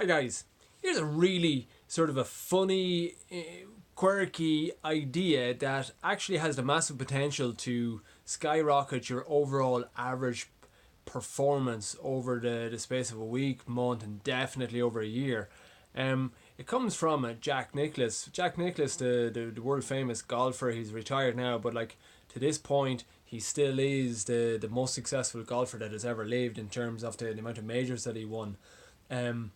Hi guys, here's a really sort of a funny, quirky idea that actually has the massive potential to skyrocket your overall average performance over the space of a week, month, and definitely over a year. It comes from Jack Nicklaus. Jack Nicklaus, the world famous golfer, he's retired now, but like to this point, he still is the most successful golfer that has ever lived in terms of the amount of majors that he won. Um,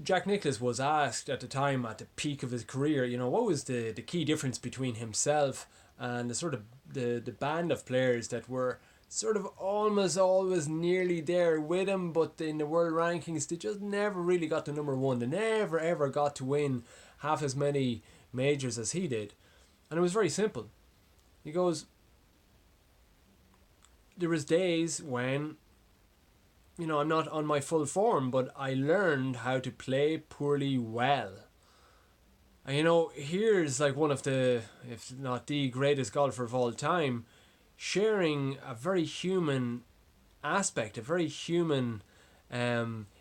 Jack Nicklaus was asked at the time, at the peak of his career, what was the key difference between himself and the sort of the band of players that were sort of almost always nearly there with him, but in the world rankings they just never really got to number one. They never ever got to win half as many majors as he did. And it was very simple. He goes, there was days when I'm not on my full form, but I learned how to play poorly well. And here's like one of the, if not the greatest golfer of all time, sharing a very human aspect, a very human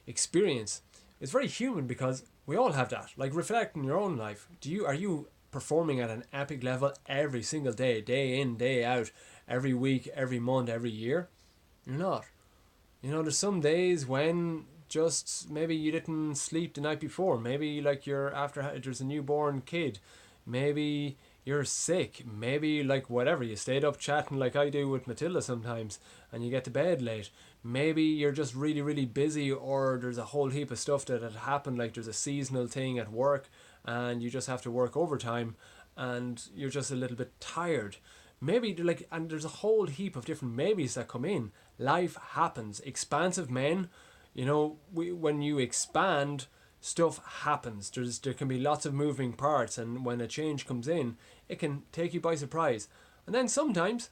experience. It's very human because we all have that. Like, reflect in your own life. Are you performing at an epic level every single day in, day out, every week, every month, every year? You're not. There's some days when just maybe you didn't sleep the night before. Maybe like there's a newborn kid. Maybe you're sick. Maybe like whatever, you stayed up chatting like I do with Matilda sometimes and you get to bed late. Maybe you're just really, really busy, or there's a whole heap of stuff that had happened, like there's a seasonal thing at work and you just have to work overtime and you're just a little bit tired. Maybe and there's a whole heap of different maybes that come in. Life happens. Expansive men, when you expand, stuff happens. There can be lots of moving parts, and when a change comes in, it can take you by surprise. And then sometimes,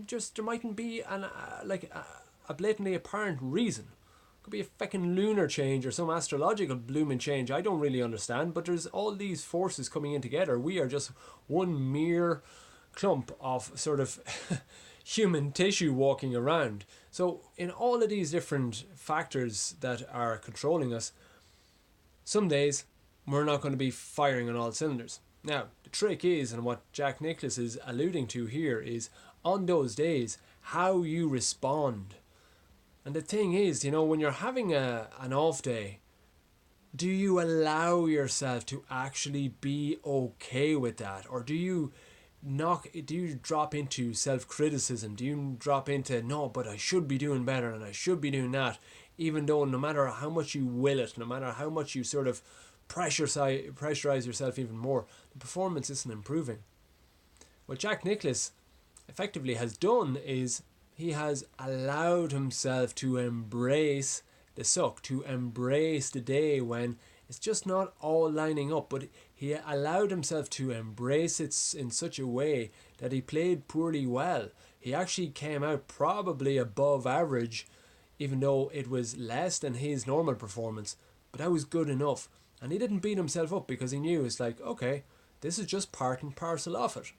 just there mightn't be a blatantly apparent reason. Could be a fucking lunar change or some astrological blooming change. I don't really understand, but there's all these forces coming in together. We are just one mere clump of sort of human tissue walking around. So in all of these different factors that are controlling us, some days we're not going to be firing on all cylinders. Now, the trick is, and what Jack Nicklaus is alluding to here, is on those days how you respond. And the thing is, when you're having an off day, do you allow yourself to actually be okay with that? Or do you drop into self-criticism? Do you drop into, no, but I should be doing better and I should be doing that, even though no matter how much you will it, no matter how much you sort of pressurize yourself even more, the performance isn't improving? What Jack Nicklaus effectively has done is he has allowed himself to embrace the suck, to embrace the day when it's just not all lining up, but he allowed himself to embrace it in such a way that he played poorly well. He actually came out probably above average, even though it was less than his normal performance, but that was good enough. And he didn't beat himself up because he knew it's like, okay, this is just part and parcel of it.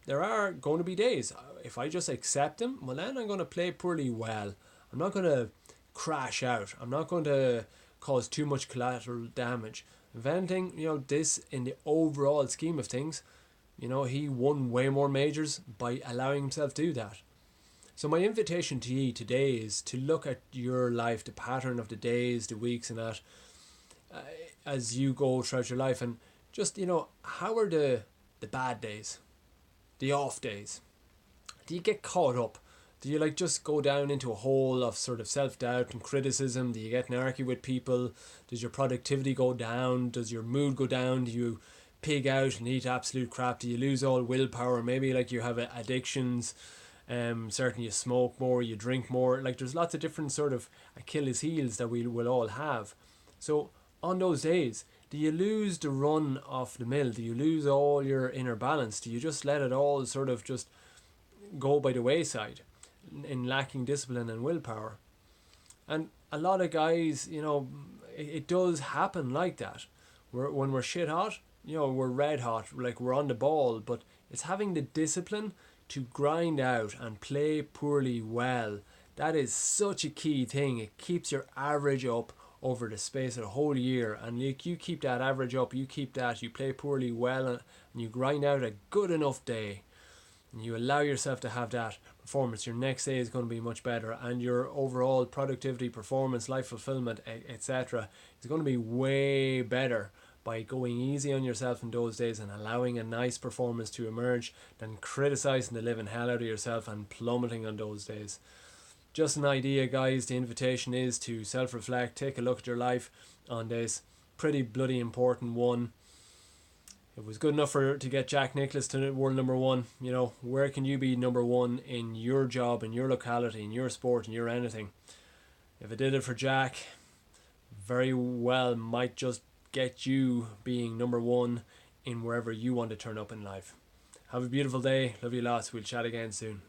There are going to be days. If I just accept them, well, then I'm going to play poorly well. I'm not going to crash out. I'm not going to cause too much collateral damage. If anything, this in the overall scheme of things, he won way more majors by allowing himself to do that. So my invitation to you today is to look at your life, the pattern of the days, the weeks and that, as you go throughout your life, and just, how are the bad days, the off days? Do you get caught up? Do you just go down into a hole of sort of self-doubt and criticism? Do you get in an argument with people? Does your productivity go down? Does your mood go down? Do you pig out and eat absolute crap? Do you lose all willpower? Maybe you have addictions. Certainly you smoke more, you drink more. There's lots of different sort of Achilles heels that we will all have. So on those days, do you lose the run of the mill? Do you lose all your inner balance? Do you just let it all sort of just go by the wayside in lacking discipline and willpower? And a lot of guys, it does happen like that. When we're shit hot, we're red hot, we're on the ball, but it's having the discipline to grind out and play poorly well. That is such a key thing. It keeps your average up over the space of a whole year, and you keep that average up, you keep that, you play poorly well, and you grind out a good enough day, and you allow yourself to have that performance, your next day is going to be much better, and your overall productivity, performance, life fulfillment, etc. is going to be way better by going easy on yourself in those days and allowing a nice performance to emerge than criticizing the living hell out of yourself and plummeting on those days. Just an idea, guys. The invitation is to self-reflect, take a look at your life on this pretty bloody important one. It was good enough to get Jack Nicklaus to world number one. You know, where can you be number one in your job, in your locality, in your sport, in your anything? If it did it for Jack, very well might just get you being number one in wherever you want to turn up in life. Have a beautiful day. Love you lots. We'll chat again soon.